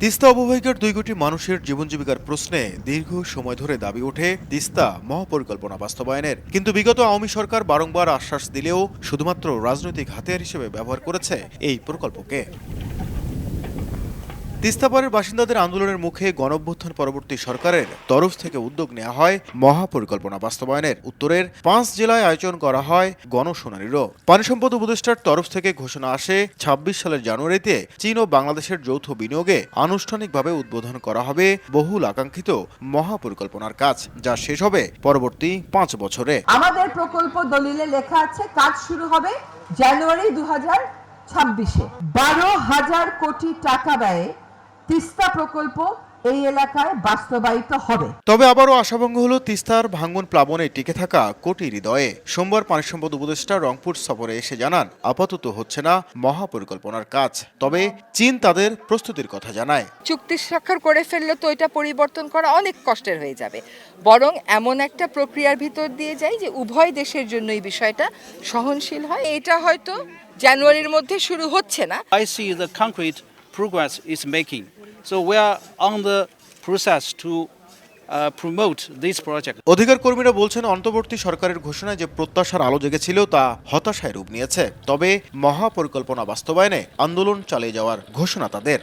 তিস্তা অববাহিকার 2 কোটি মানুষের জীবন জীবিকার প্রশ্নে দীর্ঘ সময় ধরে দাবি ওঠে তিস্তা মহাপরিকল্পনা বাস্তবায়নের। কিন্তু বিগত আওয়ামী সরকার বারংবার আশ্বাস দিলেও শুধুমাত্র রাজনৈতিক হাতিয়ার হিসেবে ব্যবহার করেছে এই প্রকল্পকে। তিস্তাপাড়ের বাসিন্দাদের আন্দোলনের মুখে গণঅভ্যুত্থান পরবর্তী সরকারের তরফ থেকে উদ্যোগ নেওয়া হয় মহাপরিকল্পনা বাস্তবায়নের। উত্তরের 5 জেলায় আয়োজন করা হয় গণশুনানিরও। পানি সম্পদ উপদেষ্টার তরফ থেকে ঘোষণা আসে 26 সালের জানুয়ারিতে চীন ও বাংলাদেশের যৌথ বিনিয়োগে আনুষ্ঠানিকভাবে উদ্বোধন করা হবে বহুল আকাঙ্ক্ষিত মহাপরিকল্পনার কাজ, যা শেষ হবে পরবর্তী 5 বছরে। আমাদের প্রকল্প দলিলে লেখা আছে কাজ শুরু হবে জানুয়ারি 2026-এ। 12,000 কোটি টাকা ব্যয়ে তিস্তা প্রকল্প এই এলাকায় বাস্তবায়িত হবে। তবে আবারও আশাভঙ্গ হলো তিস্তার ভাঙন প্লাবনে টিকে থাকা কোটি হৃদয়ে। সোমবার পানি সম্পদ উপদেষ্টা রংপুর সফরে এসে জানান, আপাতত হচ্ছে না মহাপরিকল্পনার কাজ, তবে চীন তাদের প্রস্তুতির কথা জানায়। চুক্তি স্বাক্ষর করে ফেললে তো এটা পরিবর্তন করা অনেক কষ্টের হয়ে যাবে, বরং এমন একটা প্রক্রিয়ার ভিতর দিয়ে যাই যে উভয় দেশের জন্য এই বিষয়টা সহনশীল হয়। এটা হয়তো জানুয়ারির মধ্যে শুরু হচ্ছে না। I see the concrete progress is making. So we are on the process to promote this project. অধিকার কর্মীরা বলছেন, অন্তর্বর্তী সরকারের ঘোষণায় যে প্রত্যাশার আলো জেগেছিল তা হতাশায় রূপ নিয়েছে। তবে মহাপরিকল্পনা বাস্তবায়নে আন্দোলন চালিয়ে যাওয়ার ঘোষণা তাদের।